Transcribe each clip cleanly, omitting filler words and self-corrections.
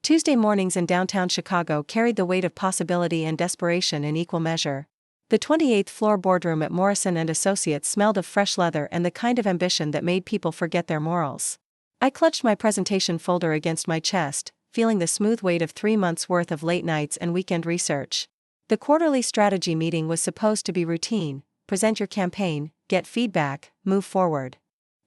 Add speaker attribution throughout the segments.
Speaker 1: Tuesday mornings in downtown Chicago carried the weight of possibility and desperation in equal measure. The 28th floor boardroom at Morrison & Associates smelled of fresh leather and the kind of ambition that made people forget their morals. I clutched my presentation folder against my chest, feeling the smooth weight of 3 months' worth of late nights and weekend research. The quarterly strategy meeting was supposed to be routine: present your campaign, get feedback, move forward.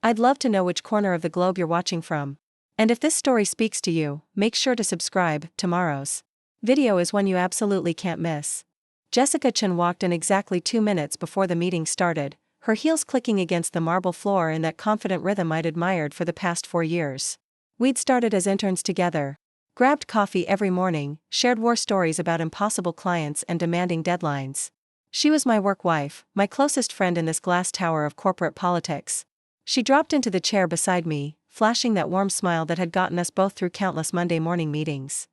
Speaker 1: I'd love to know which corner of the globe you're watching from. And if this story speaks to you, make sure to subscribe. Tomorrow's video is one you absolutely can't miss. Jessica Chen walked in exactly 2 minutes before the meeting started, her heels clicking against the marble floor in that confident rhythm I'd admired for the past 4 years. We'd started as interns together, grabbed coffee every morning, shared war stories about impossible clients and demanding deadlines. She was my work wife, my closest friend in this glass tower of corporate politics. She dropped into the chair beside me, flashing that warm smile that had gotten us both through countless Monday morning meetings.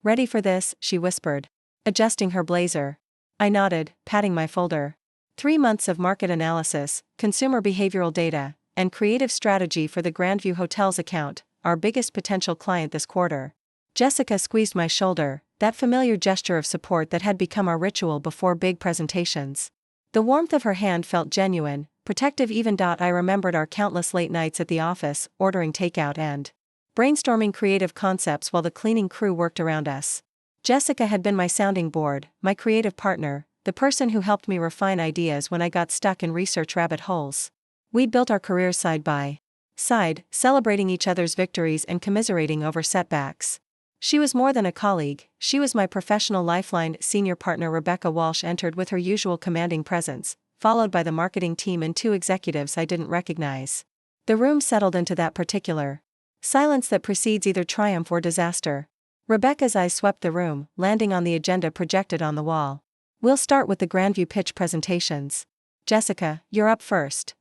Speaker 1: "Ready for this?" she whispered, adjusting her blazer. I nodded, patting my folder. 3 months of market analysis, consumer behavioral data, and creative strategy for the Grandview Hotels account, our biggest potential client this quarter. Jessica squeezed my shoulder, that familiar gesture of support that had become our ritual before big presentations. The warmth of her hand felt genuine, protective even. I remembered our countless late nights at the office, ordering takeout and brainstorming creative concepts while the cleaning crew worked around us. Jessica had been my sounding board, my creative partner, the person who helped me refine ideas when I got stuck in research rabbit holes. We'd built our careers side by side, celebrating each other's victories and commiserating over setbacks. She was more than a colleague, she was my professional lifeline. Senior partner Rebecca Walsh entered with her usual commanding presence, followed by the marketing team and 2 executives I didn't recognize. The room settled into that particular silence that precedes either triumph or disaster. Rebecca's eyes swept the room, landing on the agenda projected on the wall. "We'll start with the Grandview pitch presentations. Jessica, you're up first."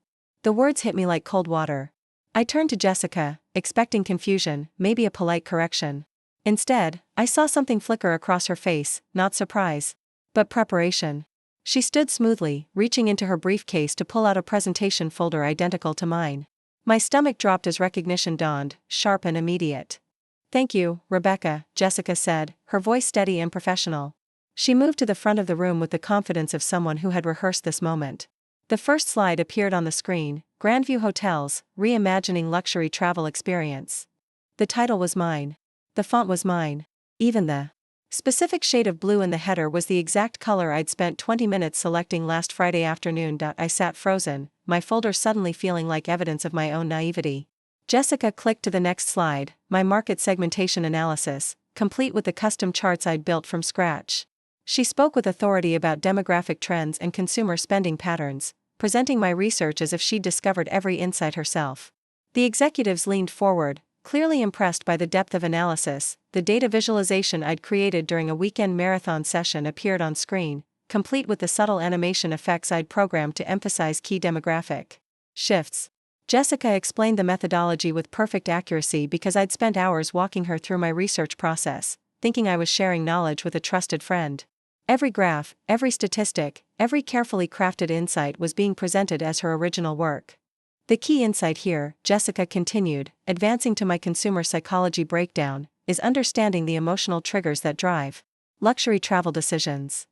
Speaker 1: The words hit me like cold water. I turned to Jessica, expecting confusion, maybe a polite correction. Instead, I saw something flicker across her face, not surprise, but preparation. She stood smoothly, reaching into her briefcase to pull out a presentation folder identical to mine. My stomach dropped as recognition dawned, sharp and immediate. "Thank you, Rebecca," Jessica said, her voice steady and professional. She moved to the front of the room with the confidence of someone who had rehearsed this moment. The first slide appeared on the screen: Grandview Hotels, Reimagining Luxury Travel Experience. The title was mine. The font was mine. Even the specific shade of blue in the header was the exact color I'd spent 20 minutes selecting last Friday afternoon. I sat frozen, my folder suddenly feeling like evidence of my own naivety. Jessica clicked to the next slide: my market segmentation analysis, complete with the custom charts I'd built from scratch. She spoke with authority about demographic trends and consumer spending patterns, presenting my research as if she'd discovered every insight herself. The executives leaned forward, clearly impressed by the depth of analysis. The data visualization I'd created during a weekend marathon session appeared on screen, complete with the subtle animation effects I'd programmed to emphasize key demographic shifts. Jessica explained the methodology with perfect accuracy because I'd spent hours walking her through my research process, thinking I was sharing knowledge with a trusted friend. Every graph, every statistic, every carefully crafted insight was being presented as her original work. "The key insight here," Jessica continued, advancing to my consumer psychology breakdown, "is understanding the emotional triggers that drive luxury travel decisions."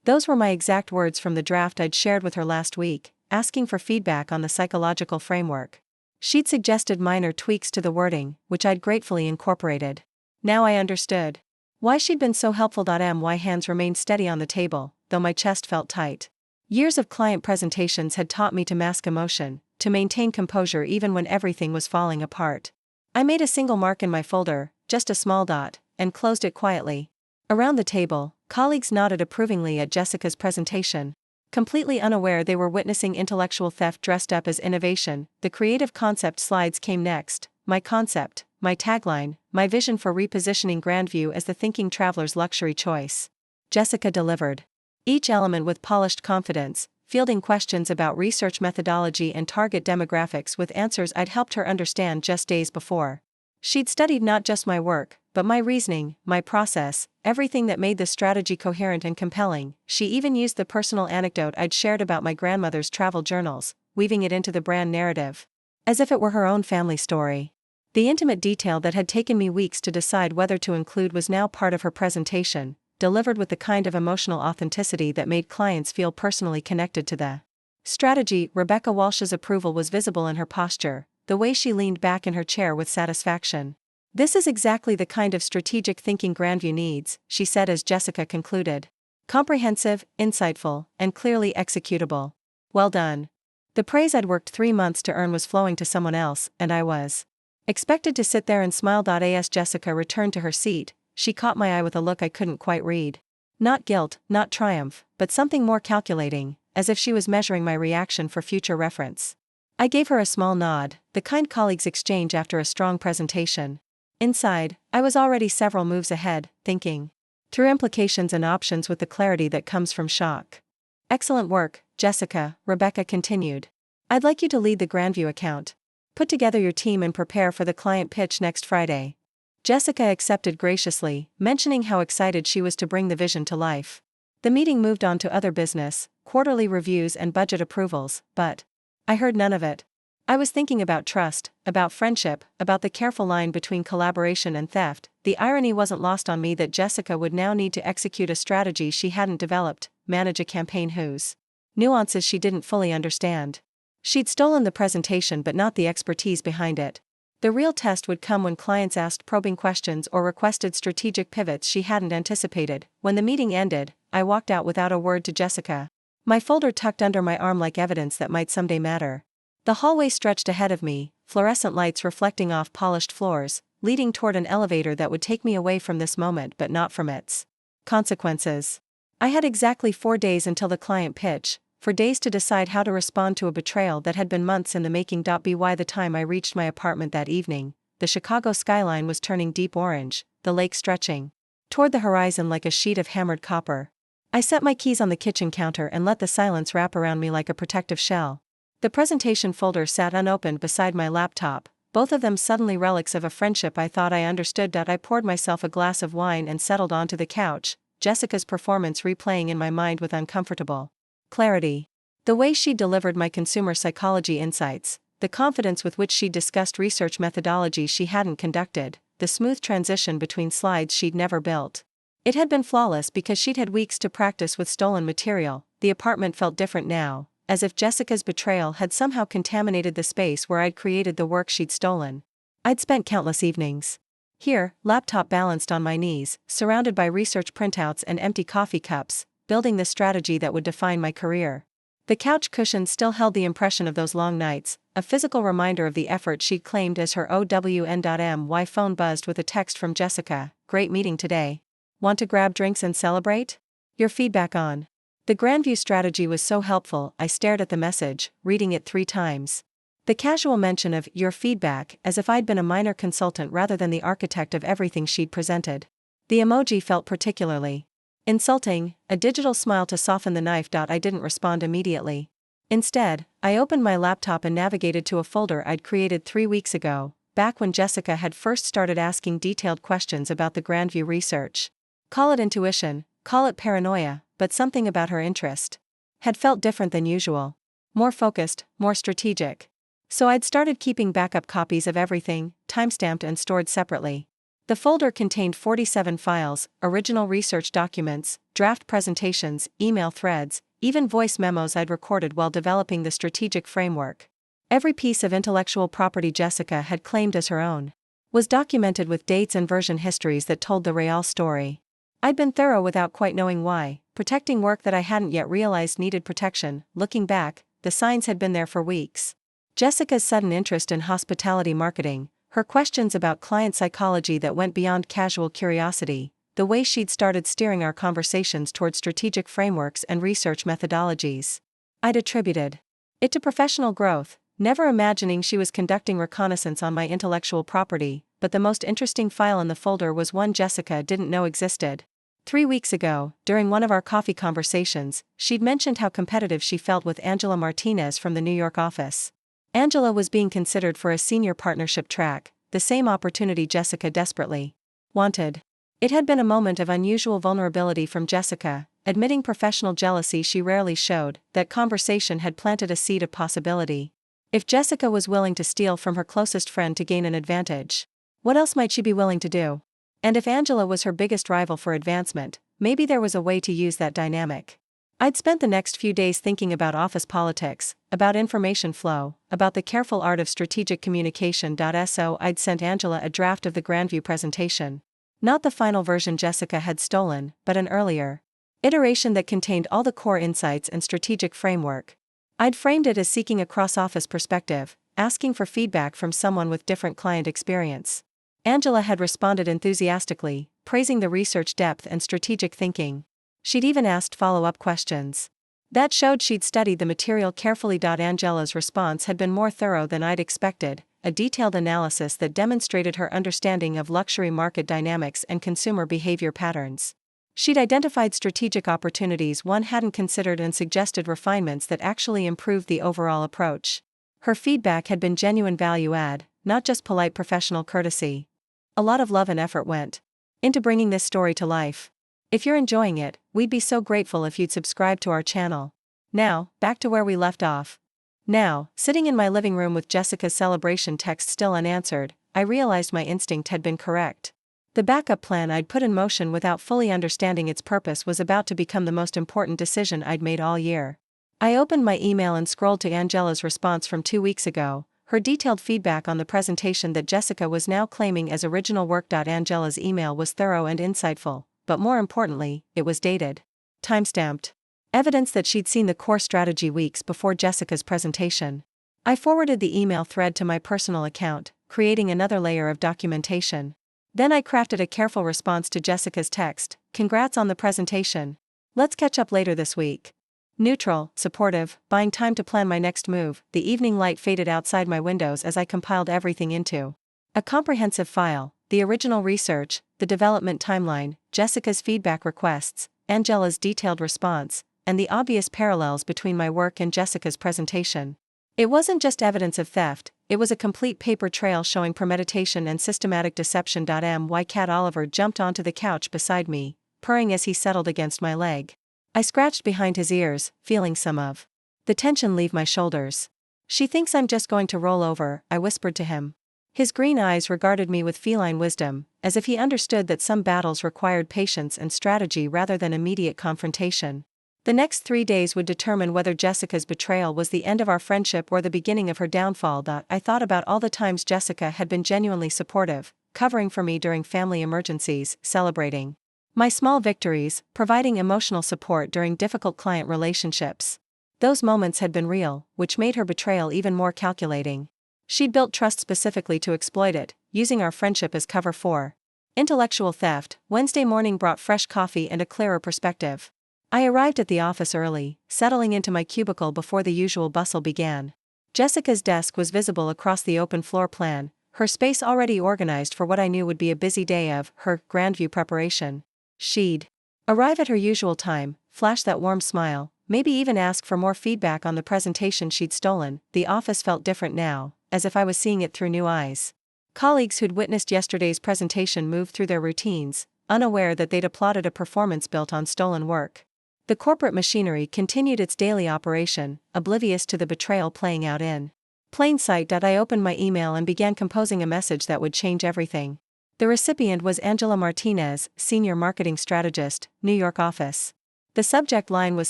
Speaker 1: Those were my exact words from the draft I'd shared with her last week, asking for feedback on the psychological framework. She'd suggested minor tweaks to the wording, which I'd gratefully incorporated. Now I understood why she'd been so helpful. My hands remained steady on the table, though my chest felt tight. Years of client presentations had taught me to mask emotion, to maintain composure even when everything was falling apart. I made a single mark in my folder, just a small dot, and closed it quietly. Around the table, colleagues nodded approvingly at Jessica's presentation, completely unaware they were witnessing intellectual theft dressed up as innovation. The creative concept slides came next: my concept, my tagline, my vision for repositioning Grandview as the thinking traveler's luxury choice. Jessica delivered each element with polished confidence, fielding questions about research methodology and target demographics with answers I'd helped her understand just days before. She'd studied not just my work, but my reasoning, my process, everything that made the strategy coherent and compelling. She even used the personal anecdote I'd shared about my grandmother's travel journals, weaving it into the brand narrative, as if it were her own family story. The intimate detail that had taken me weeks to decide whether to include was now part of her presentation, delivered with the kind of emotional authenticity that made clients feel personally connected to the strategy. Rebecca Walsh's approval was visible in her posture, the way she leaned back in her chair with satisfaction. "This is exactly the kind of strategic thinking Grandview needs," she said as Jessica concluded. "Comprehensive, insightful, and clearly executable. Well done." The praise I'd worked 3 months to earn was flowing to someone else, and I was expected to sit there and smile. As Jessica returned to her seat, she caught my eye with a look I couldn't quite read. Not guilt, not triumph, but something more calculating, as if she was measuring my reaction for future reference. I gave her a small nod, the kind colleagues exchange after a strong presentation. Inside, I was already several moves ahead, thinking through implications and options with the clarity that comes from shock. "Excellent work, Jessica," Rebecca continued. "I'd like you to lead the Grandview account. Put together your team and prepare for the client pitch next Friday." Jessica accepted graciously, mentioning how excited she was to bring the vision to life. The meeting moved on to other business, quarterly reviews and budget approvals, but I heard none of it. I was thinking about trust, about friendship, about the careful line between collaboration and theft. The irony wasn't lost on me that Jessica would now need to execute a strategy she hadn't developed, manage a campaign whose nuances she didn't fully understand. She'd stolen the presentation but not the expertise behind it. The real test would come when clients asked probing questions or requested strategic pivots she hadn't anticipated. When the meeting ended, I walked out without a word to Jessica, my folder tucked under my arm like evidence that might someday matter. The hallway stretched ahead of me, fluorescent lights reflecting off polished floors, leading toward an elevator that would take me away from this moment but not from its consequences. I had exactly 4 days until the client pitch, 4 days to decide how to respond to a betrayal that had been months in the making. By the time I reached my apartment that evening, the Chicago skyline was turning deep orange, the lake stretching toward the horizon like a sheet of hammered copper. I set my keys on the kitchen counter and let the silence wrap around me like a protective shell. The presentation folder sat unopened beside my laptop, both of them suddenly relics of a friendship I thought I understood. I poured myself a glass of wine and settled onto the couch, Jessica's performance replaying in my mind with uncomfortable clarity. The way she delivered my consumer psychology insights, the confidence with which she discussed research methodology she hadn't conducted, the smooth transition between slides she'd never built. It had been flawless because she'd had weeks to practice with stolen material. The apartment felt different now, as if Jessica's betrayal had somehow contaminated the space where I'd created the work she'd stolen. I'd spent countless evenings here, laptop balanced on my knees, surrounded by research printouts and empty coffee cups, building the strategy that would define my career. The couch cushions still held the impression of those long nights, a physical reminder of the effort she'd claimed as her OWN. My phone buzzed with a text from Jessica. "Great meeting today. Want to grab drinks and celebrate? Your feedback on the Grandview strategy was so helpful." I stared at the message, reading it 3 times. The casual mention of "your feedback" as if I'd been a minor consultant rather than the architect of everything she'd presented. The emoji felt particularly insulting, a digital smile to soften the knife. I didn't respond immediately. Instead, I opened my laptop and navigated to a folder I'd created 3 weeks ago, back when Jessica had first started asking detailed questions about the Grandview research. Call it intuition, call it paranoia, but something about her interest had felt different than usual. More focused, more strategic. So I'd started keeping backup copies of everything, timestamped and stored separately. The folder contained 47 files, original research documents, draft presentations, email threads, even voice memos I'd recorded while developing the strategic framework. Every piece of intellectual property Jessica had claimed as her own was documented with dates and version histories that told the real story. I'd been thorough without quite knowing why, protecting work that I hadn't yet realized needed protection. Looking back, the signs had been there for weeks. Jessica's sudden interest in hospitality marketing, her questions about client psychology that went beyond casual curiosity, the way she'd started steering our conversations toward strategic frameworks and research methodologies. I'd attributed it to professional growth, never imagining she was conducting reconnaissance on my intellectual property. But the most interesting file in the folder was one Jessica didn't know existed. 3 weeks ago, during one of our coffee conversations, she'd mentioned how competitive she felt with Angela Martinez from the New York office. Angela was being considered for a senior partnership track, the same opportunity Jessica desperately wanted. It had been a moment of unusual vulnerability from Jessica, admitting professional jealousy she rarely showed. That conversation had planted a seed of possibility. If Jessica was willing to steal from her closest friend to gain an advantage, what else might she be willing to do? And if Angela was her biggest rival for advancement, maybe there was a way to use that dynamic. I'd spent the next few days thinking about office politics, about information flow, about the careful art of strategic communication. So I'd sent Angela a draft of the Grandview presentation. Not the final version Jessica had stolen, but an earlier iteration that contained all the core insights and strategic framework. I'd framed it as seeking a cross-office perspective, asking for feedback from someone with different client experience. Angela had responded enthusiastically, praising the research depth and strategic thinking. She'd even asked follow-up questions. That showed she'd studied the material carefully. Angela's response had been more thorough than I'd expected, a detailed analysis that demonstrated her understanding of luxury market dynamics and consumer behavior patterns. She'd identified strategic opportunities one hadn't considered and suggested refinements that actually improved the overall approach. Her feedback had been genuine value add, not just polite professional courtesy. A lot of love and effort went into bringing this story to life. If you're enjoying it, we'd be so grateful if you'd subscribe to our channel. Now, back to where we left off. Now, sitting in my living room with Jessica's celebration text still unanswered, I realized my instinct had been correct. The backup plan I'd put in motion without fully understanding its purpose was about to become the most important decision I'd made all year. I opened my email and scrolled to Angela's response from 2 weeks ago, her detailed feedback on the presentation that Jessica was now claiming as original work. Angela's email was thorough and insightful, but more importantly, it was dated. Timestamped. Evidence that she'd seen the core strategy weeks before Jessica's presentation. I forwarded the email thread to my personal account, creating another layer of documentation. Then I crafted a careful response to Jessica's text. Congrats on the presentation. Let's catch up later this week. Neutral, supportive, buying time to plan my next move. The evening light faded outside my windows as I compiled everything into a comprehensive file: the original research, the development timeline, Jessica's feedback requests, Angela's detailed response, and the obvious parallels between my work and Jessica's presentation. It wasn't just evidence of theft, it was a complete paper trail showing premeditation and systematic deception. My cat Oliver jumped onto the couch beside me, purring as he settled against my leg. I scratched behind his ears, feeling some of the tension leave my shoulders. She thinks I'm just going to roll over, I whispered to him. His green eyes regarded me with feline wisdom, as if he understood that some battles required patience and strategy rather than immediate confrontation. The next 3 days would determine whether Jessica's betrayal was the end of our friendship or the beginning of her downfall. I thought about all the times Jessica had been genuinely supportive, covering for me during family emergencies, celebrating my small victories, providing emotional support during difficult client relationships. Those moments had been real, which made her betrayal even more calculating. She'd built trust specifically to exploit it, using our friendship as cover for intellectual theft. Wednesday morning brought fresh coffee and a clearer perspective. I arrived at the office early, settling into my cubicle before the usual bustle began. Jessica's desk was visible across the open floor plan, her space already organized for what I knew would be a busy day of her Grandview preparation. She'd arrive at her usual time, flash that warm smile, maybe even ask for more feedback on the presentation she'd stolen. The office felt different now, as if I was seeing it through new eyes. Colleagues who'd witnessed yesterday's presentation moved through their routines, unaware that they'd applauded a performance built on stolen work. The corporate machinery continued its daily operation, oblivious to the betrayal playing out in plain sight. I opened my email and began composing a message that would change everything. The recipient was Angela Martinez, Senior Marketing Strategist, New York office. The subject line was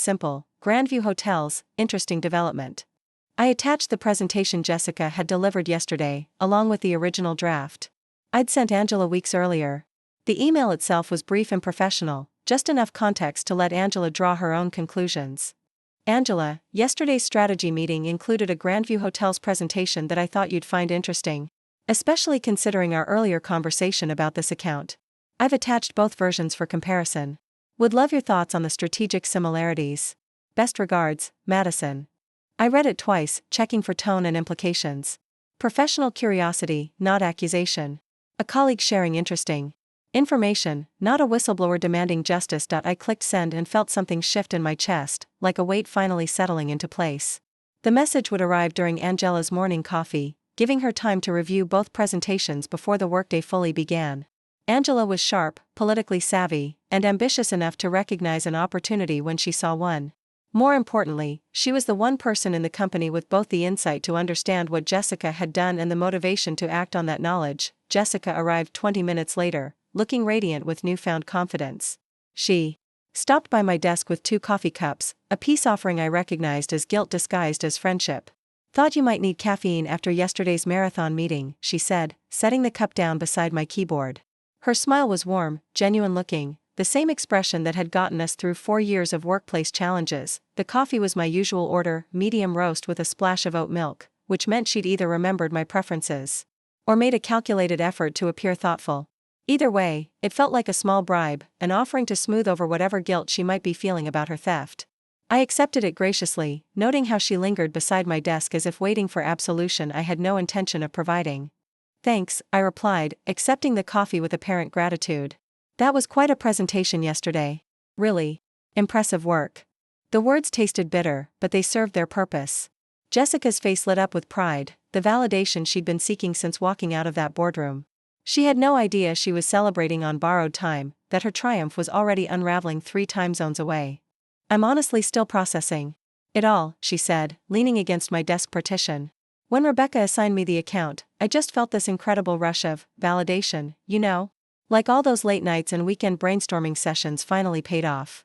Speaker 1: simple: Grandview Hotels, interesting development. I attached the presentation Jessica had delivered yesterday, along with the original draft I'd sent Angela weeks earlier. The email itself was brief and professional, just enough context to let Angela draw her own conclusions. Angela, yesterday's strategy meeting included a Grandview Hotels presentation that I thought you'd find interesting, especially considering our earlier conversation about this account. I've attached both versions for comparison. Would love your thoughts on the strategic similarities. Best regards, Madison. I read it twice, checking for tone and implications. Professional curiosity, not accusation. A colleague sharing interesting information, not a whistleblower demanding justice. I clicked send and felt something shift in my chest, like a weight finally settling into place. The message would arrive during Angela's morning coffee, giving her time to review both presentations before the workday fully began. Angela was sharp, politically savvy, and ambitious enough to recognize an opportunity when she saw one. More importantly, she was the one person in the company with both the insight to understand what Jessica had done and the motivation to act on that knowledge. Jessica arrived 20 minutes later, looking radiant with newfound confidence. She stopped by my desk with 2 coffee cups, a peace offering I recognized as guilt disguised as friendship. "Thought you might need caffeine after yesterday's marathon meeting," she said, setting the cup down beside my keyboard. Her smile was warm, genuine looking, the same expression that had gotten us through 4 years of workplace challenges. The coffee was my usual order, medium roast with a splash of oat milk, which meant she'd either remembered my preferences or made a calculated effort to appear thoughtful. Either way, it felt like a small bribe, an offering to smooth over whatever guilt she might be feeling about her theft. I accepted it graciously, noting how she lingered beside my desk as if waiting for absolution I had no intention of providing. "Thanks," I replied, accepting the coffee with apparent gratitude. "That was quite a presentation yesterday. Really impressive work." The words tasted bitter, but they served their purpose. Jessica's face lit up with pride, the validation she'd been seeking since walking out of that boardroom. She had no idea she was celebrating on borrowed time, that her triumph was already unraveling 3 time zones away. "I'm honestly still processing it all," she said, leaning against my desk partition. "When Rebecca assigned me the account, I just felt this incredible rush of validation, you know? Like all those late nights and weekend brainstorming sessions finally paid off."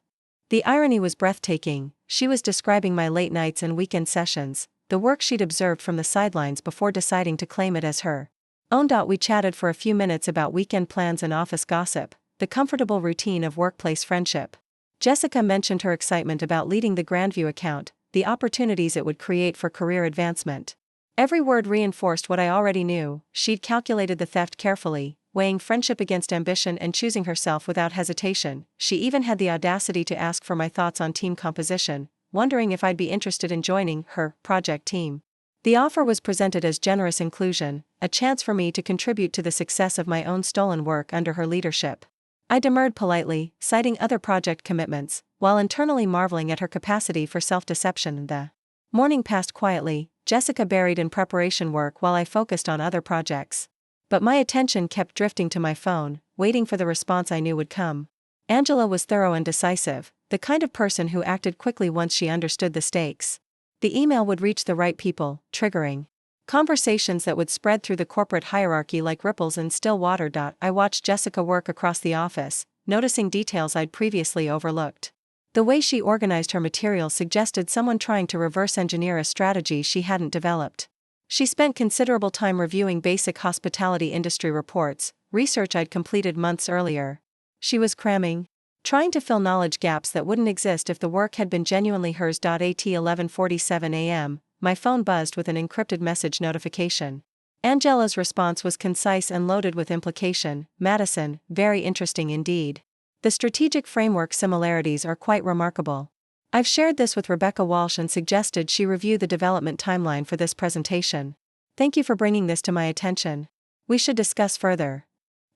Speaker 1: The irony was breathtaking. She was describing my late nights and weekend sessions, the work she'd observed from the sidelines before deciding to claim it as her own. We chatted for a few minutes about weekend plans and office gossip, the comfortable routine of workplace friendship. Jessica mentioned her excitement about leading the Grandview account, the opportunities it would create for career advancement. Every word reinforced what I already knew. She'd calculated the theft carefully, weighing friendship against ambition and choosing herself without hesitation. She even had the audacity to ask for my thoughts on team composition, wondering if I'd be interested in joining her project team. The offer was presented as generous inclusion, a chance for me to contribute to the success of my own stolen work under her leadership. I demurred politely, citing other project commitments, while internally marveling at her capacity for self-deception. The morning passed quietly, Jessica buried in preparation work while I focused on other projects. But my attention kept drifting to my phone, waiting for the response I knew would come. Angela was thorough and decisive, the kind of person who acted quickly once she understood the stakes. The email would reach the right people, triggering conversations that would spread through the corporate hierarchy like ripples in still water. I watched Jessica work across the office, noticing details I'd previously overlooked. The way she organized her materials suggested someone trying to reverse engineer a strategy she hadn't developed. She spent considerable time reviewing basic hospitality industry reports, research I'd completed months earlier. She was cramming, trying to fill knowledge gaps that wouldn't exist if the work had been genuinely hers. At 11:47 a.m., my phone buzzed with an encrypted message notification. Angela's response was concise and loaded with implication. "Madison, very interesting indeed. The strategic framework similarities are quite remarkable. I've shared this with Rebecca Walsh and suggested she review the development timeline for this presentation. Thank you for bringing this to my attention. We should discuss further."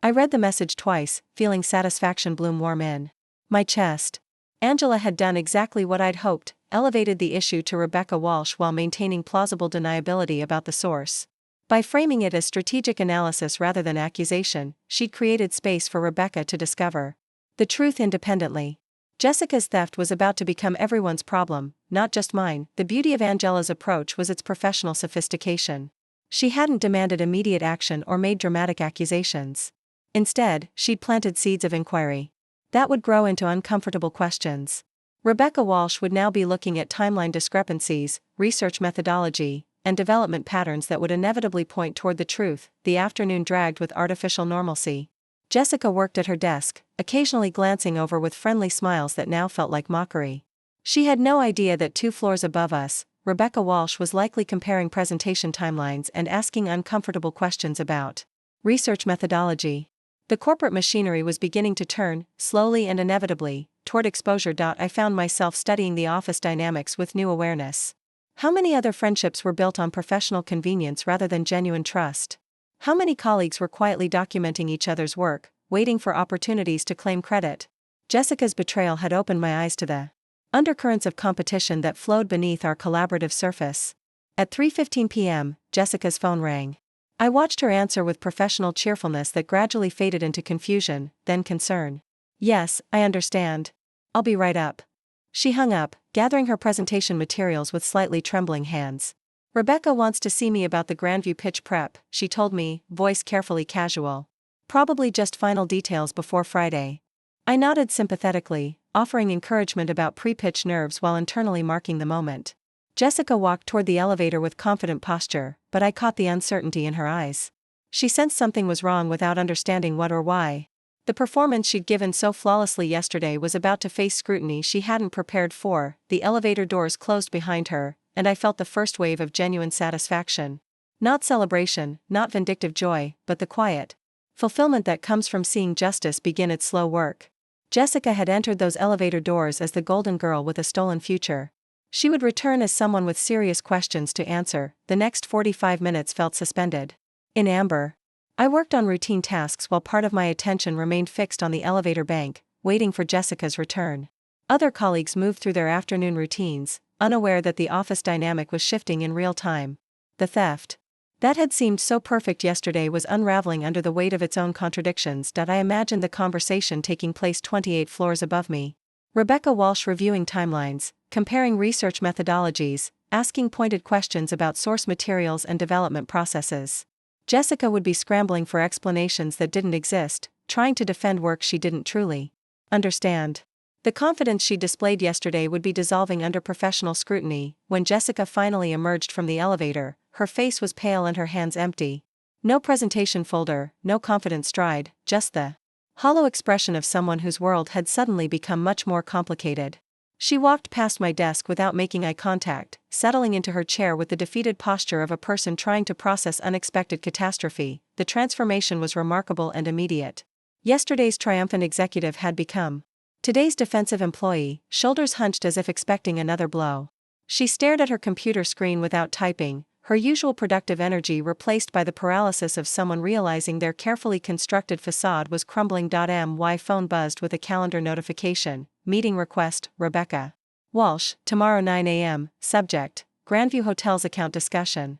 Speaker 1: I read the message twice, feeling satisfaction bloom warm in my chest. Angela had done exactly what I'd hoped, elevated the issue to Rebecca Walsh while maintaining plausible deniability about the source. By framing it as strategic analysis rather than accusation, she'd created space for Rebecca to discover the truth independently. Jessica's theft was about to become everyone's problem, not just mine. The beauty of Angela's approach was its professional sophistication. She hadn't demanded immediate action or made dramatic accusations. Instead, she'd planted seeds of inquiry that would grow into uncomfortable questions. Rebecca Walsh would now be looking at timeline discrepancies, research methodology, and development patterns that would inevitably point toward the truth. The afternoon dragged with artificial normalcy. Jessica worked at her desk, occasionally glancing over with friendly smiles that now felt like mockery. She had no idea that 2 floors above us, Rebecca Walsh was likely comparing presentation timelines and asking uncomfortable questions about research methodology. The corporate machinery was beginning to turn, slowly and inevitably, toward exposure. I found myself studying the office dynamics with new awareness. How many other friendships were built on professional convenience rather than genuine trust? How many colleagues were quietly documenting each other's work, waiting for opportunities to claim credit? Jessica's betrayal had opened my eyes to the undercurrents of competition that flowed beneath our collaborative surface. At 3:15 p.m., Jessica's phone rang. I watched her answer with professional cheerfulness that gradually faded into confusion, then concern. "Yes, I understand. I'll be right up." She hung up, gathering her presentation materials with slightly trembling hands. Rebecca wants to see me about the Grandview pitch prep, she told me, voice carefully casual. Probably just final details before Friday. I nodded sympathetically, offering encouragement about pre-pitch nerves while internally marking the moment. Jessica walked toward the elevator with confident posture, but I caught the uncertainty in her eyes. She sensed something was wrong without understanding what or why. The performance she'd given so flawlessly yesterday was about to face scrutiny she hadn't prepared for. The elevator doors closed behind her, and I felt the first wave of genuine satisfaction. Not celebration, not vindictive joy, but the quiet fulfillment that comes from seeing justice begin its slow work. Jessica had entered those elevator doors as the golden girl with a stolen future. She would return as someone with serious questions to answer. The next 45 minutes felt suspended. In amber. I worked on routine tasks while part of my attention remained fixed on the elevator bank, waiting for Jessica's return. Other colleagues moved through their afternoon routines, unaware that the office dynamic was shifting in real time. The theft that had seemed so perfect yesterday was unraveling under the weight of its own contradictions. I imagined the conversation taking place 28 floors above me. Rebecca Walsh reviewing timelines, comparing research methodologies, asking pointed questions about source materials and development processes. Jessica would be scrambling for explanations that didn't exist, trying to defend work she didn't truly understand. The confidence she displayed yesterday would be dissolving under professional scrutiny. When Jessica finally emerged from the elevator, her face was pale and her hands empty. No presentation folder, no confident stride, just the hollow expression of someone whose world had suddenly become much more complicated. She walked past my desk without making eye contact, settling into her chair with the defeated posture of a person trying to process unexpected catastrophe. The transformation was remarkable and immediate. Yesterday's triumphant executive had become today's defensive employee, shoulders hunched as if expecting another blow. She stared at her computer screen without typing, her usual productive energy replaced by the paralysis of someone realizing their carefully constructed facade was crumbling. My phone buzzed with a calendar notification. Meeting request, Rebecca Walsh, tomorrow 9 a.m., subject, Grandview Hotel's account discussion.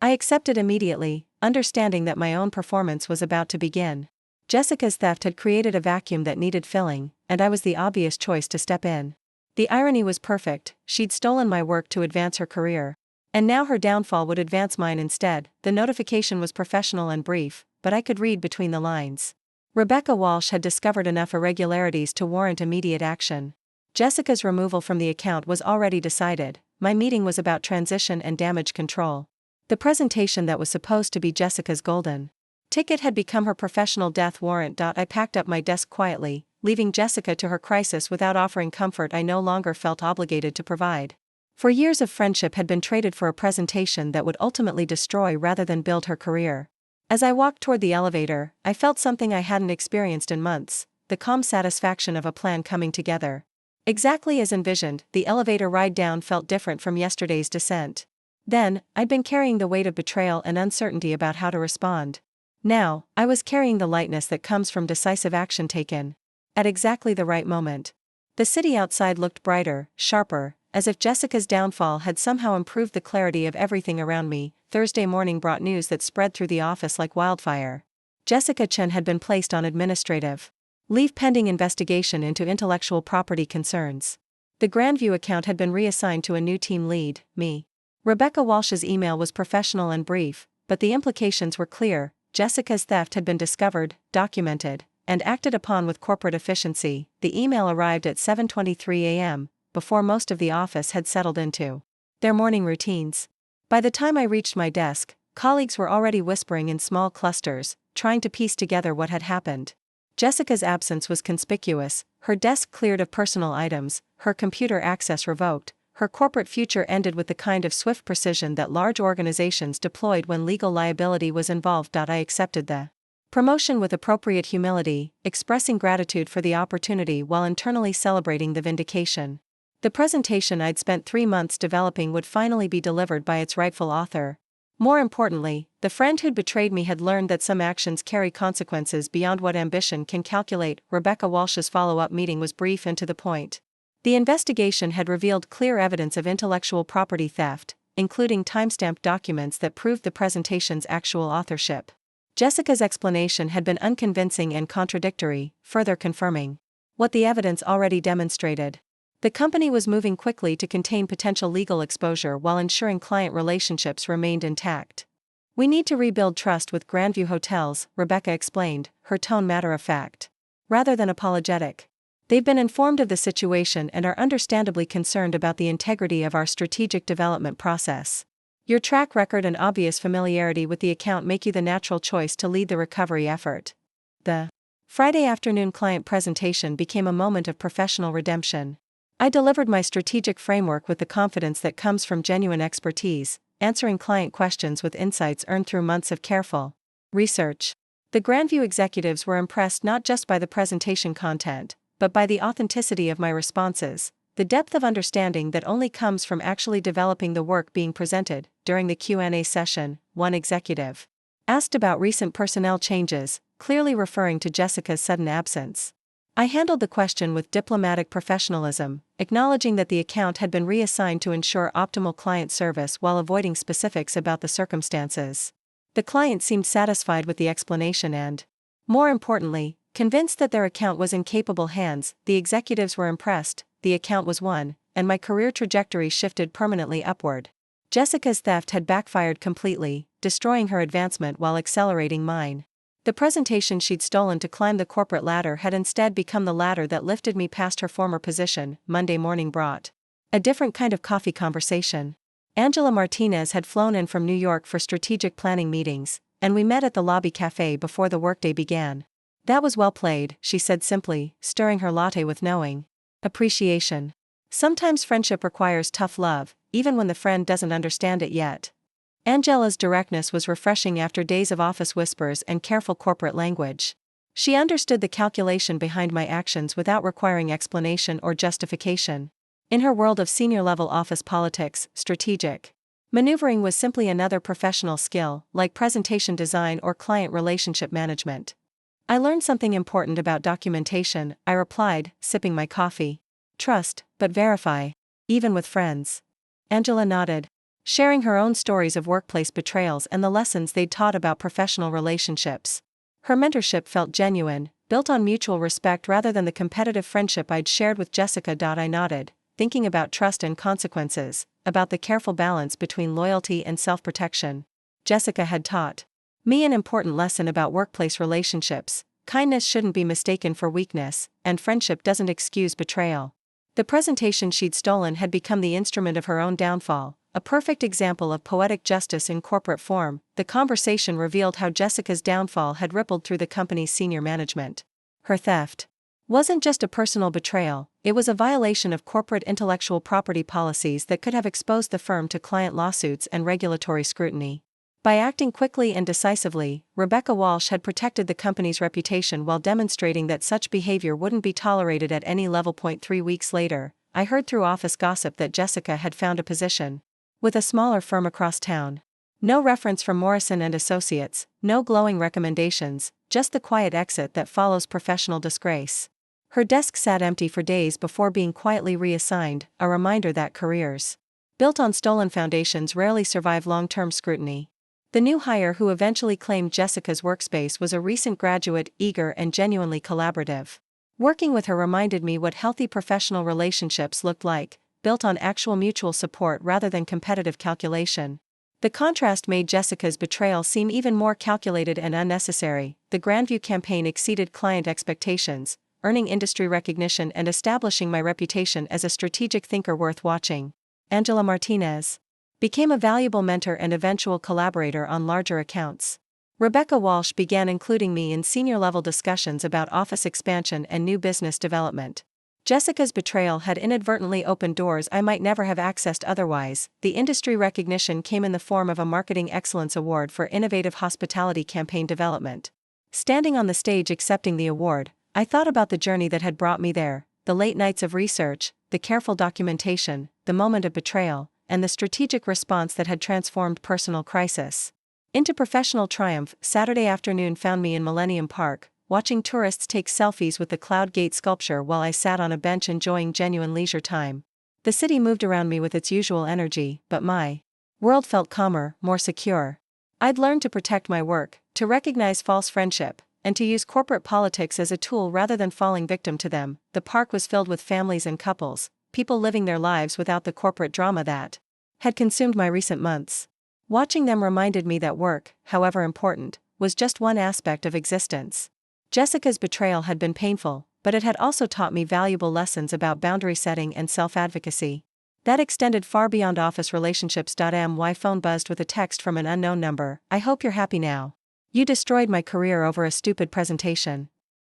Speaker 1: I accepted immediately, understanding that my own performance was about to begin. Jessica's theft had created a vacuum that needed filling, and I was the obvious choice to step in. The irony was perfect. She'd stolen my work to advance her career. And now her downfall would advance mine instead. The notification was professional and brief, but I could read between the lines. Rebecca Walsh had discovered enough irregularities to warrant immediate action. Jessica's removal from the account was already decided. My meeting was about transition and damage control. The presentation that was supposed to be Jessica's golden ticket had become her professional death warrant. I packed up my desk quietly, leaving Jessica to her crisis without offering comfort I no longer felt obligated to provide. For years of friendship had been traded for a presentation that would ultimately destroy rather than build her career. As I walked toward the elevator, I felt something I hadn't experienced in months, the calm satisfaction of a plan coming together. Exactly as envisioned, the elevator ride down felt different from yesterday's descent. Then, I'd been carrying the weight of betrayal and uncertainty about how to respond. Now, I was carrying the lightness that comes from decisive action taken at exactly the right moment. The city outside looked brighter, sharper, as if Jessica's downfall had somehow improved the clarity of everything around me. Thursday morning brought news that spread through the office like wildfire. Jessica Chen had been placed on administrative leave pending investigation into intellectual property concerns. The Grandview account had been reassigned to a new team lead, me. Rebecca Walsh's email was professional and brief, but the implications were clear. Jessica's theft had been discovered, documented, and acted upon with corporate efficiency. The email arrived at 7:23 a.m., before most of the office had settled into their morning routines. By the time I reached my desk, colleagues were already whispering in small clusters, trying to piece together what had happened. Jessica's absence was conspicuous, her desk cleared of personal items, her computer access revoked, her corporate future ended with the kind of swift precision that large organizations deployed when legal liability was involved. I accepted the promotion with appropriate humility, expressing gratitude for the opportunity while internally celebrating the vindication. The presentation I'd spent 3 months developing would finally be delivered by its rightful author. More importantly, the friend who'd betrayed me had learned that some actions carry consequences beyond what ambition can calculate. Rebecca Walsh's follow-up meeting was brief and to the point. The investigation had revealed clear evidence of intellectual property theft, including timestamped documents that proved the presentation's actual authorship. Jessica's explanation had been unconvincing and contradictory, further confirming what the evidence already demonstrated. The company was moving quickly to contain potential legal exposure while ensuring client relationships remained intact. "We need to rebuild trust with Grandview Hotels," Rebecca explained, her tone matter-of-fact, rather than apologetic. "They've been informed of the situation and are understandably concerned about the integrity of our strategic development process. Your track record and obvious familiarity with the account make you the natural choice to lead the recovery effort." The Friday afternoon client presentation became a moment of professional redemption. I delivered my strategic framework with the confidence that comes from genuine expertise, answering client questions with insights earned through months of careful research. The Grandview executives were impressed not just by the presentation content, but by the authenticity of my responses, the depth of understanding that only comes from actually developing the work being presented. During the Q&A session, one executive asked about recent personnel changes, clearly referring to Jessica's sudden absence. I handled the question with diplomatic professionalism, acknowledging that the account had been reassigned to ensure optimal client service while avoiding specifics about the circumstances. The client seemed satisfied with the explanation and, more importantly, convinced that their account was in capable hands. The executives were impressed, the account was won, and my career trajectory shifted permanently upward. Jessica's theft had backfired completely, destroying her advancement while accelerating mine. The presentation she'd stolen to climb the corporate ladder had instead become the ladder that lifted me past her former position. Monday morning brought a different kind of coffee conversation. Angela Martinez had flown in from New York for strategic planning meetings, and we met at the lobby cafe before the workday began. "That was well played," she said simply, stirring her latte with knowing appreciation. Sometimes friendship requires tough love, even when the friend doesn't understand it yet. Angela's directness was refreshing after days of office whispers and careful corporate language. She understood the calculation behind my actions without requiring explanation or justification. In her world of senior-level office politics, strategic maneuvering was simply another professional skill, like presentation design or client relationship management. "I learned something important about documentation," I replied, sipping my coffee. "Trust, but verify. Even with friends." Angela nodded, sharing her own stories of workplace betrayals and the lessons they'd taught about professional relationships. Her mentorship felt genuine, built on mutual respect rather than the competitive friendship I'd shared with Jessica. I nodded, thinking about trust and consequences, about the careful balance between loyalty and self-protection. Jessica had taught me an important lesson about workplace relationships: kindness shouldn't be mistaken for weakness, and friendship doesn't excuse betrayal. The presentation she'd stolen had become the instrument of her own downfall, a perfect example of poetic justice in corporate form. The conversation revealed how Jessica's downfall had rippled through the company's senior management. Her theft wasn't just a personal betrayal, it was a violation of corporate intellectual property policies that could have exposed the firm to client lawsuits and regulatory scrutiny. By acting quickly and decisively, Rebecca Walsh had protected the company's reputation while demonstrating that such behavior wouldn't be tolerated at any level. 3 weeks later, I heard through office gossip that Jessica had found a position with a smaller firm across town. No reference from Morrison and Associates, no glowing recommendations, just the quiet exit that follows professional disgrace. Her desk sat empty for days before being quietly reassigned, a reminder that careers built on stolen foundations rarely survive long-term scrutiny. The new hire who eventually claimed Jessica's workspace was a recent graduate, eager and genuinely collaborative. Working with her reminded me what healthy professional relationships looked like, built on actual mutual support rather than competitive calculation. The contrast made Jessica's betrayal seem even more calculated and unnecessary. The Grandview campaign exceeded client expectations, earning industry recognition and establishing my reputation as a strategic thinker worth watching. Angela Martinez became a valuable mentor and eventual collaborator on larger accounts. Rebecca Walsh began including me in senior-level discussions about office expansion and new business development. Jessica's betrayal had inadvertently opened doors I might never have accessed otherwise. The industry recognition came in the form of a Marketing Excellence Award for Innovative Hospitality Campaign Development. Standing on the stage accepting the award, I thought about the journey that had brought me there, the late nights of research, the careful documentation, the moment of betrayal, and the strategic response that had transformed personal crisis into professional triumph. Saturday afternoon found me in Millennium Park, watching tourists take selfies with the Cloud Gate sculpture while I sat on a bench enjoying genuine leisure time. The city moved around me with its usual energy, but my world felt calmer, more secure. I'd learned to protect my work, to recognize false friendship, and to use corporate politics as a tool rather than falling victim to them. The park was filled with families and couples, people living their lives without the corporate drama that had consumed my recent months. Watching them reminded me that work, however important, was just one aspect of existence. Jessica's betrayal had been painful, but it had also taught me valuable lessons about boundary setting and self-advocacy. That extended far beyond office relationships. My phone buzzed with a text from an unknown number. "I hope you're happy now. You destroyed my career over a stupid presentation."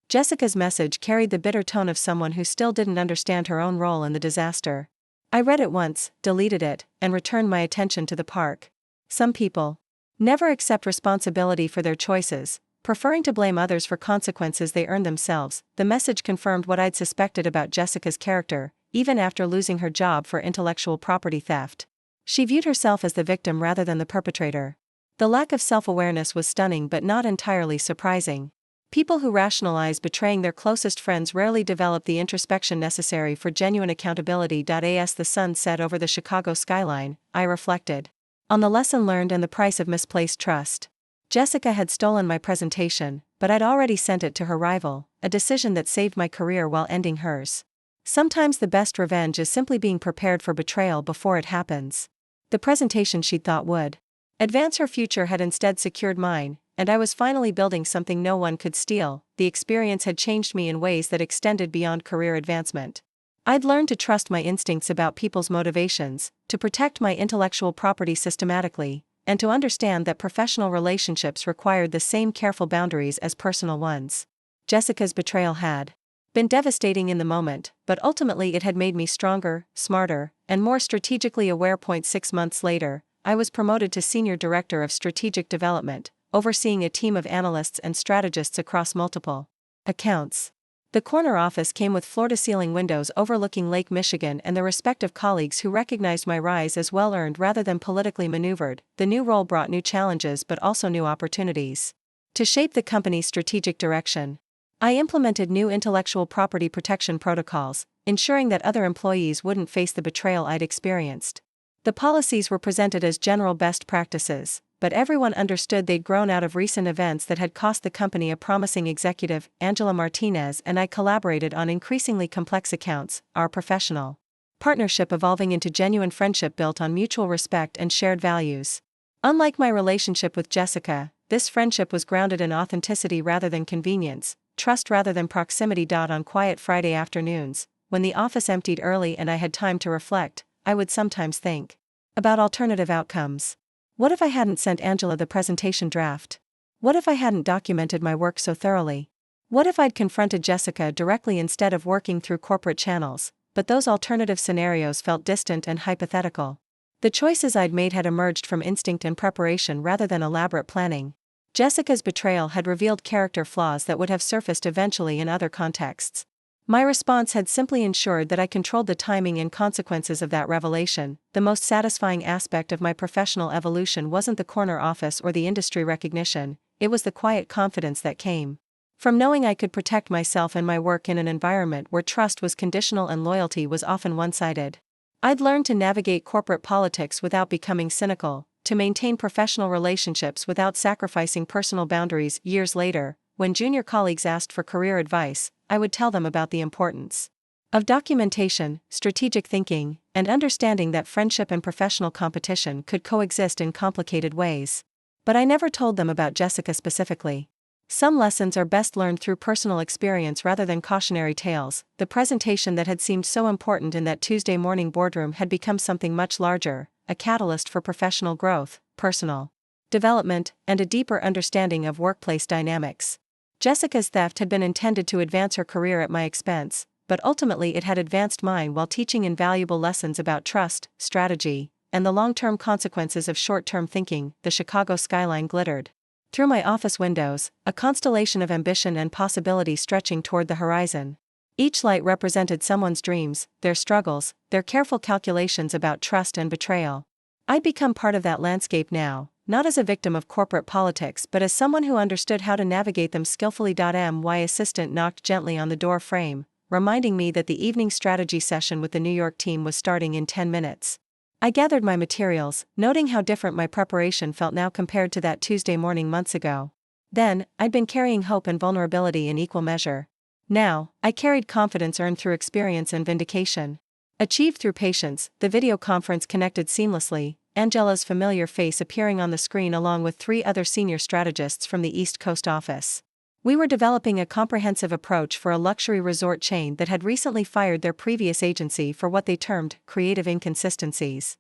Speaker 1: Jessica's message carried the bitter tone of someone who still didn't understand her own role in the disaster. I read it once, deleted it, and returned my attention to the park. Some people never accept responsibility for their choices, preferring to blame others for consequences they earn themselves. The message confirmed what I'd suspected about Jessica's character, even after losing her job for intellectual property theft. She viewed herself as the victim rather than the perpetrator. The lack of self-awareness was stunning but not entirely surprising. People who rationalize betraying their closest friends rarely develop the introspection necessary for genuine accountability. As the sun set over the Chicago skyline, I reflected on the lesson learned and the price of misplaced trust. Jessica had stolen my presentation, but I'd already sent it to her rival, a decision that saved my career while ending hers. Sometimes the best revenge is simply being prepared for betrayal before it happens. The presentation she'd thought would advance her future had instead secured mine, and I was finally building something no one could steal. The experience had changed me in ways that extended beyond career advancement. I'd learned to trust my instincts about people's motivations, to protect my intellectual property systematically, and to understand that professional relationships required the same careful boundaries as personal ones. Jessica's betrayal had been devastating in the moment, but ultimately it had made me stronger, smarter, and more strategically aware. 6 months later, I was promoted to Senior Director of Strategic Development, overseeing a team of analysts and strategists across multiple accounts. The corner office came with floor-to-ceiling windows overlooking Lake Michigan and the respective colleagues who recognized my rise as well-earned rather than politically maneuvered. The new role brought new challenges but also new opportunities to shape the company's strategic direction. I implemented new intellectual property protection protocols, ensuring that other employees wouldn't face the betrayal I'd experienced. The policies were presented as general best practices, but everyone understood they'd grown out of recent events that had cost the company a promising executive. Angela Martinez and I collaborated on increasingly complex accounts, our professional partnership evolving into genuine friendship built on mutual respect and shared values. Unlike my relationship with Jessica, this friendship was grounded in authenticity rather than convenience, trust rather than proximity. On quiet Friday afternoons, when the office emptied early and I had time to reflect, I would sometimes think about alternative outcomes. What if I hadn't sent Angela the presentation draft? What if I hadn't documented my work so thoroughly? What if I'd confronted Jessica directly instead of working through corporate channels? But those alternative scenarios felt distant and hypothetical. The choices I'd made had emerged from instinct and preparation rather than elaborate planning. Jessica's betrayal had revealed character flaws that would have surfaced eventually in other contexts. My response had simply ensured that I controlled the timing and consequences of that revelation. The most satisfying aspect of my professional evolution wasn't the corner office or the industry recognition, it was the quiet confidence that came from knowing I could protect myself and my work in an environment where trust was conditional and loyalty was often one-sided. I'd learned to navigate corporate politics without becoming cynical, to maintain professional relationships without sacrificing personal boundaries. Years later, when junior colleagues asked for career advice, I would tell them about the importance of documentation, strategic thinking, and understanding that friendship and professional competition could coexist in complicated ways. But I never told them about Jessica specifically. Some lessons are best learned through personal experience rather than cautionary tales. The presentation that had seemed so important in that Tuesday morning boardroom had become something much larger, a catalyst for professional growth, personal development, and a deeper understanding of workplace dynamics. Jessica's theft had been intended to advance her career at my expense, but ultimately it had advanced mine while teaching invaluable lessons about trust, strategy, and the long-term consequences of short-term thinking. The Chicago skyline glittered through my office windows, a constellation of ambition and possibility stretching toward the horizon. Each light represented someone's dreams, their struggles, their careful calculations about trust and betrayal. I'd become part of that landscape now, not as a victim of corporate politics but as someone who understood how to navigate them skillfully. My assistant knocked gently on the door frame, reminding me that the evening strategy session with the New York team was starting in 10 minutes. I gathered my materials, noting how different my preparation felt now compared to that Tuesday morning months ago. Then, I'd been carrying hope and vulnerability in equal measure. Now, I carried confidence earned through experience and vindication. Achieved through patience, the video conference connected seamlessly, Angela's familiar face appearing on the screen along with 3 other senior strategists from the East Coast office. We were developing a comprehensive approach for a luxury resort chain that had recently fired their previous agency for what they termed creative inconsistencies.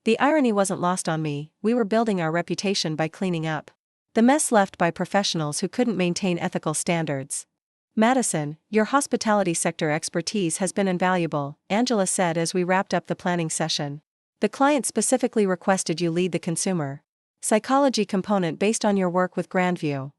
Speaker 1: The irony wasn't lost on me, we were building our reputation by cleaning up the mess left by professionals who couldn't maintain ethical standards. Madison, your hospitality sector expertise has been invaluable, Angela said as we wrapped up the planning session. The client specifically requested you lead the consumer psychology component based on your work with Grandview.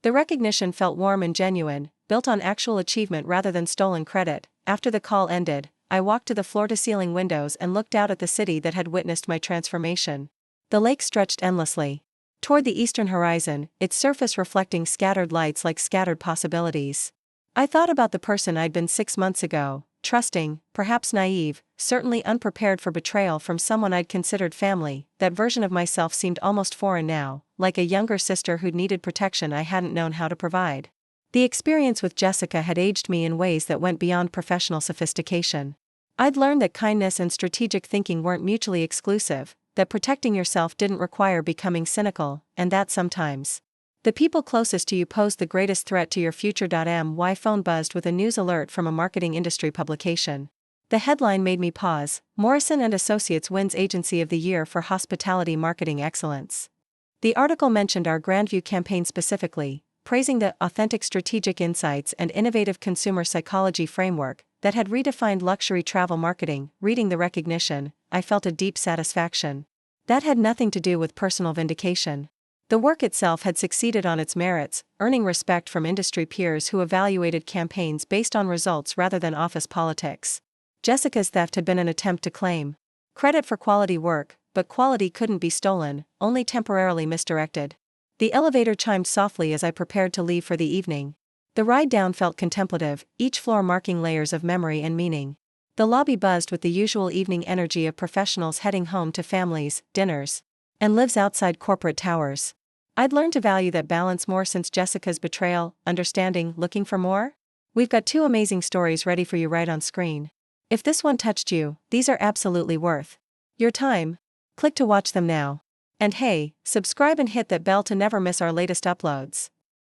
Speaker 1: The recognition felt warm and genuine, built on actual achievement rather than stolen credit. After the call ended, I walked to the floor-to-ceiling windows and looked out at the city that had witnessed my transformation. The lake stretched endlessly toward the eastern horizon, its surface reflecting scattered lights like scattered possibilities. I thought about the person I'd been 6 months ago, trusting, perhaps naive, certainly unprepared for betrayal from someone I'd considered family. That version of myself seemed almost foreign now, like a younger sister who'd needed protection I hadn't known how to provide. The experience with Jessica had aged me in ways that went beyond professional sophistication. I'd learned that kindness and strategic thinking weren't mutually exclusive, that protecting yourself didn't require becoming cynical, and that sometimes the people closest to you posed the greatest threat to your future. My phone buzzed with a news alert from a marketing industry publication. The headline made me pause. Morrison & Associates wins Agency of the Year for Hospitality Marketing Excellence. The article mentioned our Grandview campaign specifically, praising the authentic strategic insights and innovative consumer psychology framework that had redefined luxury travel marketing. Reading the recognition, I felt a deep satisfaction. That had nothing to do with personal vindication. The work itself had succeeded on its merits, earning respect from industry peers who evaluated campaigns based on results rather than office politics. Jessica's theft had been an attempt to claim credit for quality work, but quality couldn't be stolen, only temporarily misdirected. The elevator chimed softly as I prepared to leave for the evening. The ride down felt contemplative, each floor marking layers of memory and meaning. The lobby buzzed with the usual evening energy of professionals heading home to families, dinners, and lives outside corporate towers. I'd learned to value that balance more since Jessica's betrayal. Understanding, looking for more? We've got 2 amazing stories ready for you right on screen. If this one touched you, these are absolutely worth your time. Click to watch them now. And hey, subscribe and hit that bell to never miss our latest uploads.